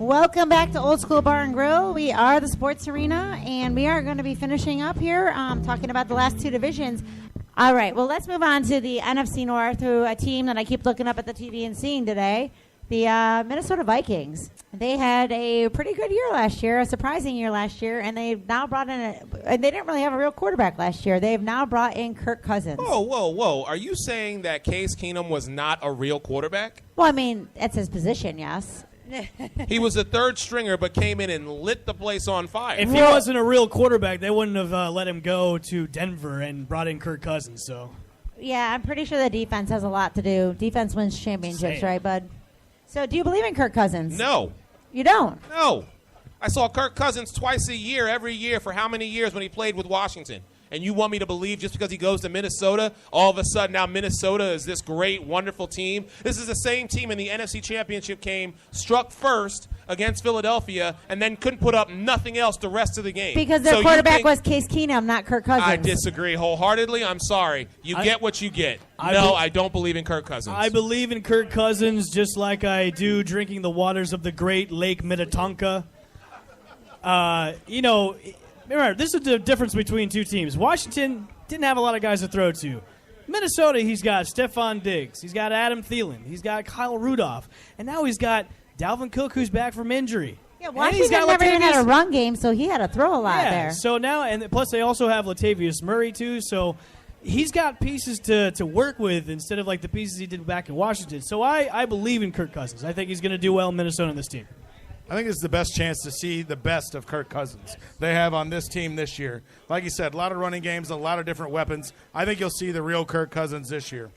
Welcome back to Old School Bar and Grill. We are the Sports Arena, and we are going to be finishing up here talking about the last two divisions. All right, well, let's move on to the NFC North, who a team that I keep looking up at the TV and seeing today, the Minnesota Vikings. They had a pretty good year last year, a surprising year last year, and they've now brought in and they didn't really have a real quarterback last year. They've now brought in Kirk Cousins. Whoa. Are you saying that Case Keenum was not a real quarterback? Well, I mean, that's his position, yes. He was a third stringer, but came in and lit the place on fire. If he wasn't a real quarterback, they wouldn't have let him go to Denver and brought in Kirk Cousins. So, yeah, I'm pretty sure the defense has a lot to do. Defense wins championships, right, bud? So, do you believe in Kirk Cousins? No. You don't? No. I saw Kirk Cousins twice a year, every year, for how many years when he played with Washington? And you want me to believe just because he goes to Minnesota, all of a sudden now Minnesota is this great, wonderful team? This is the same team in the NFC Championship game, struck first against Philadelphia, and then couldn't put up nothing else the rest of the game. Because their quarterback was Case Keenum, not Kirk Cousins. I disagree wholeheartedly. I'm sorry. You get what you get. I don't believe in Kirk Cousins. I believe in Kirk Cousins just like I do drinking the waters of the great Lake Minnetonka. Remember, this is the difference between two teams. Washington didn't have a lot of guys to throw to. Minnesota, he's got Stephon Diggs. He's got Adam Thielen. He's got Kyle Rudolph. And now he's got Dalvin Cook, who's back from injury. Yeah, Washington never even had a run game, so he had to throw a lot there. So now, and plus they also have Latavius Murray, too. So he's got pieces to work with instead of like the pieces he did back in Washington. So I believe in Kirk Cousins. I think he's going to do well in Minnesota on this team. I think it's the best chance to see the best of Kirk Cousins they have on this team this year. Like you said, a lot of running games, a lot of different weapons. I think you'll see the real Kirk Cousins this year.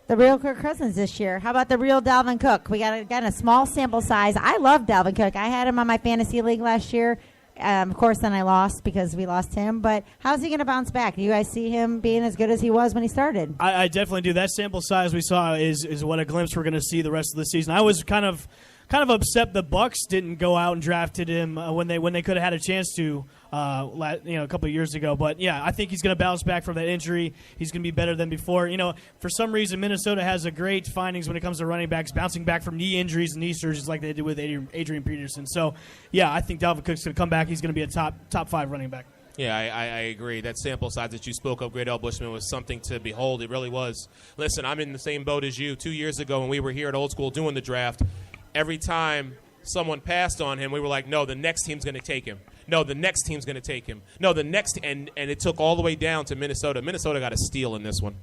The real Kirk Cousins this year. How about the real Dalvin Cook? We got a small sample size. I love Dalvin Cook. I had him on my fantasy league last year. Of course, then I lost because we lost him. But how's he going to bounce back? Do you guys see him being as good as he was when he started? I definitely do. That sample size we saw is what a glimpse we're going to see the rest of the season. I was kind of upset the Bucs didn't go out and drafted him when they could have had a chance to a couple of years ago. But yeah, I think he's going to bounce back from that injury. He's going to be better than before. For some reason Minnesota has a great findings when it comes to running backs, bouncing back from knee injuries and knee surgeries like they did with Adrian Peterson. So yeah, I think Dalvin Cook's going to come back. He's going to be a top 5 running back. Yeah, I agree. That sample size that you spoke of, Great L. Bushman, was something to behold. It really was. Listen, I'm in the same boat as you. 2 years ago when we were here at Old School doing the draft, every time someone passed on him, we were like, no, the next team's going to take him. No, the next team's going to take him. No, the next, and it took all the way down to Minnesota. Minnesota got a steal in this one.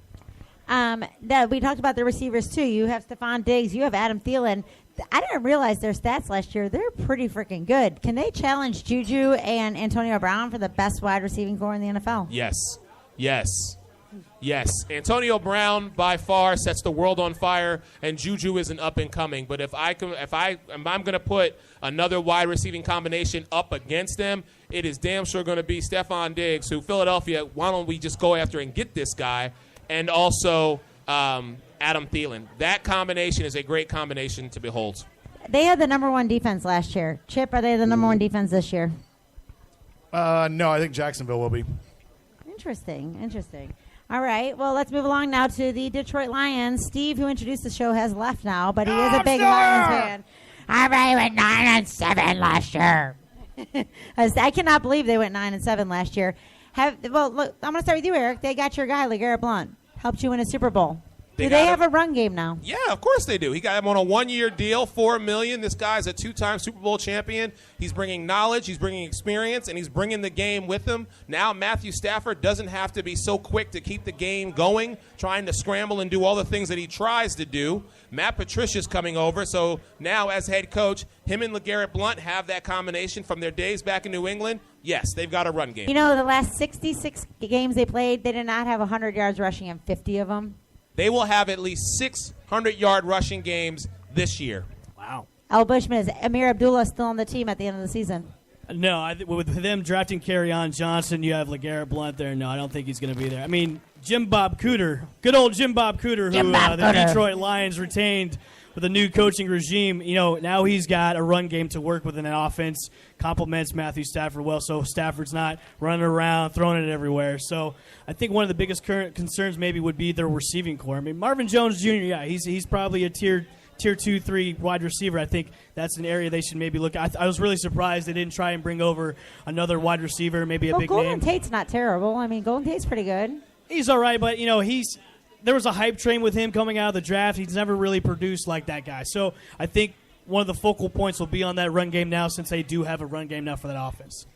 We talked about the receivers, too. You have Stephon Diggs. You have Adam Thielen. I didn't realize their stats last year. They're pretty freaking good. Can they challenge Juju and Antonio Brown for the best wide receiving corps in the NFL? Yes. Antonio Brown by far sets the world on fire, and Juju isn't up and coming. But if I'm going to put another wide receiving combination up against them, it is damn sure going to be Stephon Diggs, who Philadelphia, why don't we just go after and get this guy, and also Adam Thielen. That combination is a great combination to behold. They had the number 1 defense last year. Chip, are they the number 1 defense this year? No, I think Jacksonville will be. Interesting. All right, well, let's move along now to the Detroit Lions. Steve, who introduced the show, has left now, but he is a big Lions fan. All right, went 9-7 last year. I cannot believe they went 9-7 last year. Look, I'm going to start with you, Eric. They got your guy, LeGarrette Blount. Helped you win a Super Bowl. Do they have a run game now? Yeah, of course they do. He got him on a 1-year deal, $4 million. This guy's a 2-time Super Bowl champion. He's bringing knowledge, he's bringing experience, and he's bringing the game with him. Now Matthew Stafford doesn't have to be so quick to keep the game going, trying to scramble and do all the things that he tries to do. Matt Patricia's coming over, so now as head coach, him and LeGarrette Blount have that combination from their days back in New England. Yes, they've got a run game. The last 66 games they played, they did not have 100 yards rushing in 50 of them. They will have at least 600-yard rushing games this year. Wow. Al Bushman, is Amir Abdullah still on the team at the end of the season? No, with them drafting Kerryon Johnson, you have LeGarrette Blount there. No, I don't think he's going to be there. I mean, Jim Bob Cooter, good old Jim Bob Cooter, who the Detroit Lions retained with a new coaching regime. Now he's got a run game to work with in an offense, complements Matthew Stafford well, so Stafford's not running around, throwing it everywhere. So I think one of the biggest current concerns maybe would be their receiving core. I mean, Marvin Jones Jr., yeah, he's probably a tier tier 2, 3 wide receiver, I think that's an area they should maybe look at. I was really surprised they didn't try and bring over another wide receiver, maybe a big Golden name. Tate's not terrible. I mean, Golden Tate's pretty good. He's all right, but, there was a hype train with him coming out of the draft. He's never really produced like that guy. So I think one of the focal points will be on that run game now, since they do have a run game now for that offense.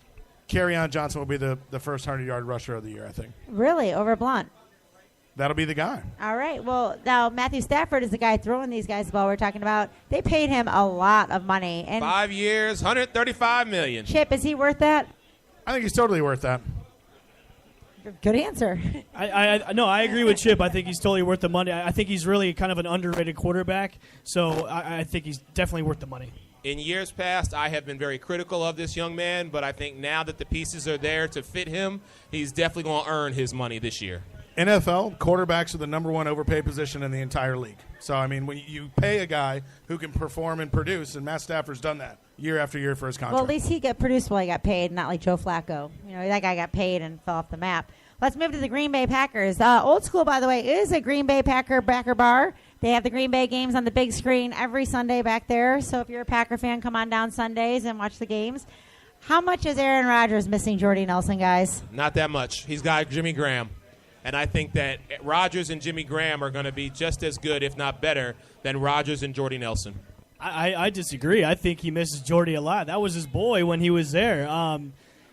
Kerryon Johnson will be the first 100-yard rusher of the year, I think. Really? Over Blunt? That'll be the guy. All right. Well, now Matthew Stafford is the guy throwing these guys the ball we're talking about. They paid him a lot of money. And 5 years, $135 million. Chip, is he worth that? I think he's totally worth that. Good answer. I agree with Chip. I think he's totally worth the money. I think he's really kind of an underrated quarterback, so I think he's definitely worth the money. In years past, I have been very critical of this young man, but I think now that the pieces are there to fit him, he's definitely going to earn his money this year. NFL, quarterbacks are the number one overpay position in the entire league. So, I mean, when you pay a guy who can perform and produce, and Matt Stafford's done that year after year for his contract. Well, at least he got produced while he got paid, not like Joe Flacco. That guy got paid and fell off the map. Let's move to the Green Bay Packers. Old School, by the way, is a Green Bay backer bar. They have the Green Bay games on the big screen every Sunday back there. So if you're a Packer fan, come on down Sundays and watch the games. How much is Aaron Rodgers missing Jordy Nelson, guys? Not that much. He's got Jimmy Graham. And I think that Rodgers and Jimmy Graham are going to be just as good, if not better, than Rodgers and Jordy Nelson. I disagree. I think he misses Jordy a lot. That was his boy when he was there.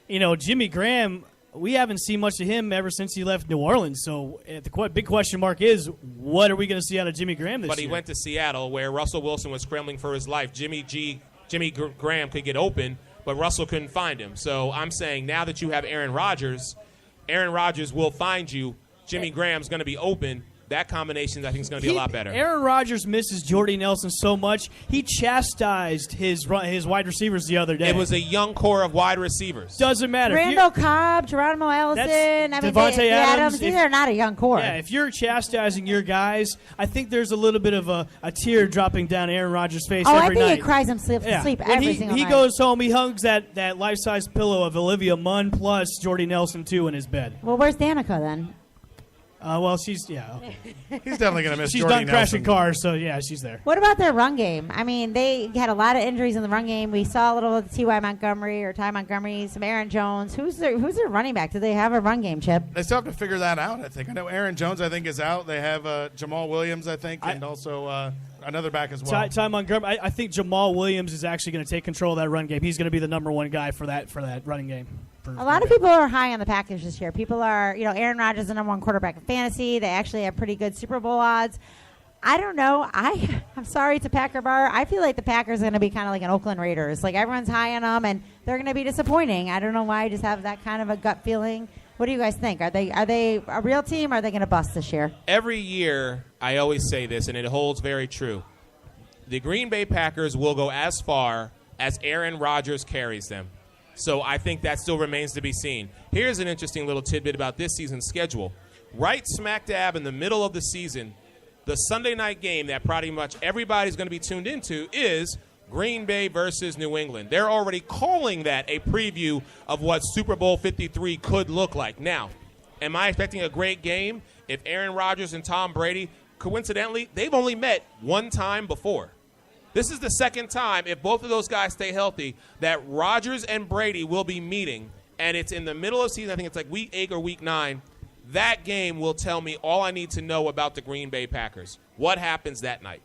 Jimmy Graham, we haven't seen much of him ever since he left New Orleans. So the big question mark is, what are we going to see out of Jimmy Graham this year? But he went to Seattle, where Russell Wilson was scrambling for his life. Jimmy Graham could get open, but Russell couldn't find him. So I'm saying now that you have Aaron Rodgers will find you. Jimmy Graham's going to be open. That combination, I think, is going to be a lot better. Aaron Rodgers misses Jordy Nelson so much. He chastised his wide receivers the other day. It was a young core of wide receivers. Doesn't matter. Randall Cobb, Geronimo Allison, Devontae Adams. These are not a young core. Yeah, if you're chastising your guys, I think there's a little bit of a tear dropping down Aaron Rodgers' face every night. I think he cries him sleep every single night. He goes home, he hugs that life-size pillow of Olivia Munn plus Jordy Nelson, too, in his bed. Well, where's Danica then? She's okay. He's definitely going to miss She's Jordy done crashing Nelson. cars, so yeah, she's there. What about their run game? I mean, they had a lot of injuries in the run game. We saw a little of Ty Montgomery, some Aaron Jones. Who's their running back? Do they have a run game, Chip? They still have to figure that out, I think. I know Aaron Jones, I think, is out. They have Jamal Williams, I think, and also another back as well. Ty Montgomery. I think Jamal Williams is actually going to take control of that run game. He's going to be the number one guy for that running game. A lot of people are high on the Packers this year. People are, Aaron Rodgers is the number one quarterback in fantasy. They actually have pretty good Super Bowl odds. I don't know. I'm sorry, it's a Packer bar. I feel like the Packers are going to be kind of like an Oakland Raiders. Like everyone's high on them, and they're going to be disappointing. I don't know why. I just have that kind of a gut feeling. What do you guys think? Are they a real team, or are they going to bust this year? Every year, I always say this, and it holds very true. The Green Bay Packers will go as far as Aaron Rodgers carries them. So I think that still remains to be seen. Here's an interesting little tidbit about this season's schedule. Right smack dab in the middle of the season, the Sunday night game that pretty much everybody's going to be tuned into is Green Bay versus New England. They're already calling that a preview of what Super Bowl 53 could look like. Now, am I expecting a great game if Aaron Rodgers and Tom Brady, coincidentally, they've only met one time before? This is the second time, if both of those guys stay healthy, that Rodgers and Brady will be meeting, and it's in the middle of the season. I think it's like week 8 or week 9. That game will tell me all I need to know about the Green Bay Packers. What happens that night?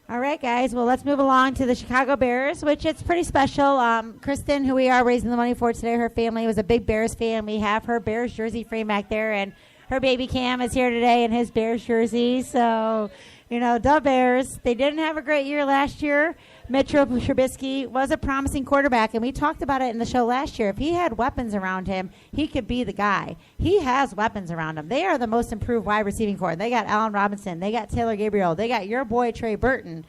All right, guys. Well, let's move along to the Chicago Bears, which it's pretty special. Kristen, who we are raising the money for today, her family was a big Bears fan. We have her Bears jersey frame back there, and her baby Cam is here today in his Bears jersey. So, the Bears, they didn't have a great year last year. Mitchell Trubisky was a promising quarterback, and we talked about it in the show last year. If he had weapons around him, he could be the guy. He has weapons around him. They are the most improved wide receiving corps. They got Allen Robinson. They got Taylor Gabriel. They got your boy Trey Burton.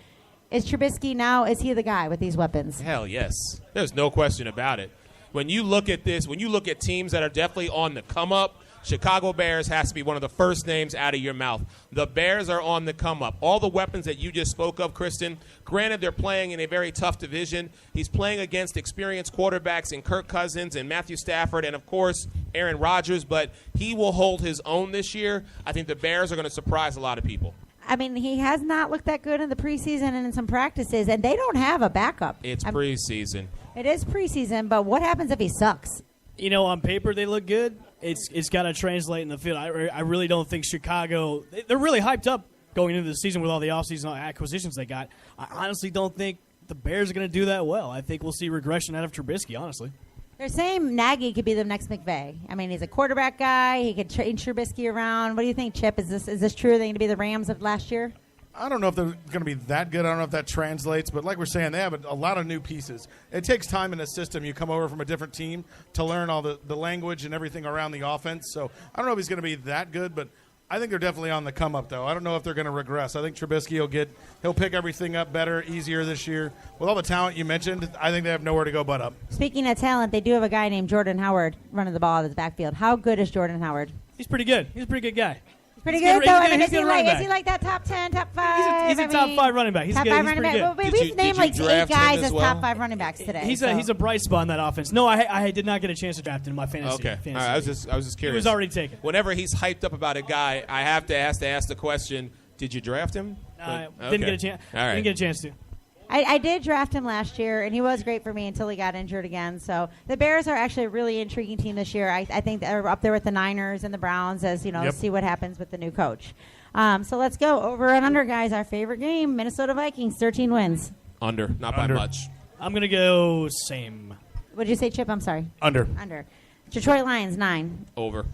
Is Trubisky now, is he the guy with these weapons? Hell yes. There's no question about it. When you look at this, when you look at teams that are definitely on the come up, Chicago Bears has to be one of the first names out of your mouth. The Bears are on the come up. All the weapons that you just spoke of, Kristen, granted they're playing in a very tough division. He's playing against experienced quarterbacks in Kirk Cousins and Matthew Stafford and, of course, Aaron Rodgers, but he will hold his own this year. I think the Bears are going to surprise a lot of people. I mean, he has not looked that good in the preseason and in some practices, and they don't have a backup. It's preseason. It is preseason, but what happens if he sucks? You know, on paper they look good. It's got to translate in the field. I really don't think Chicago. They're really hyped up going into the season with all the offseason acquisitions they got. I honestly don't think the Bears are going to do that well. I think we'll see regression out of Trubisky, honestly. They're saying Nagy could be the next McVay. I mean, he's a quarterback guy. He could change Trubisky around. What do you think, Chip? Is this true? Are they going to be the Rams of last year? I don't know if they're going to be that good. I don't know if that translates. But like we're saying, they have a lot of new pieces. It takes time in a system. You come over from a different team to learn all the language and everything around the offense. So I don't know if he's going to be that good, but I think they're definitely on the come up, though. I don't know if they're going to regress. I think Trubisky he'll pick everything up better, easier this year. With all the talent you mentioned, I think they have nowhere to go but up. Speaking of talent, they do have a guy named Jordan Howard running the ball out of the backfield. How good is Jordan Howard? He's pretty good. He's a pretty good guy. Pretty good, though. I mean, is he like that top 10, top 5? He's a top 5 running back. He's top good. 5 He's running pretty back. good. Well, we've named like 8 guys as well? top 5 running backs today. He's a bright spot in that offense. No, I did not get a chance to draft him in my fantasy. Okay. fantasy All right, I was just curious. He was already taken. Whenever he's hyped up about a guy, I have to ask the question, did you draft him? Didn't get a chance. All right. Didn't get a chance to. I did draft him last year, and he was great for me until he got injured again. So the Bears are actually a really intriguing team this year. I think they're up there with the Niners and the Browns as, see what happens with the new coach. So let's go over and under, guys. Our favorite game, Minnesota Vikings, 13 wins. Under, not by much. I'm going to go same. What did you say, Chip? I'm sorry. Under. Detroit Lions, 9. Over.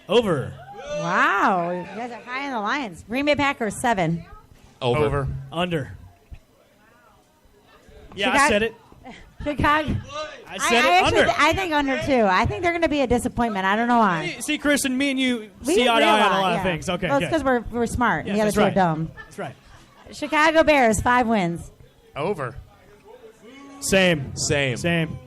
Wow. You guys are high on the Lions. Green Bay Packers, 7. Over. Under. Yeah, Chicago- I said it. Chicago. I said it. Under. I think under, too. I think they're going to be a disappointment. I don't know why. See, Chris, and me and you We see eye to eye on a realize, lot of things. Okay, well, it's good. because we're smart. Yes, the other that's two are right. dumb. That's right. Chicago Bears, 5 wins. Over. Same. Same.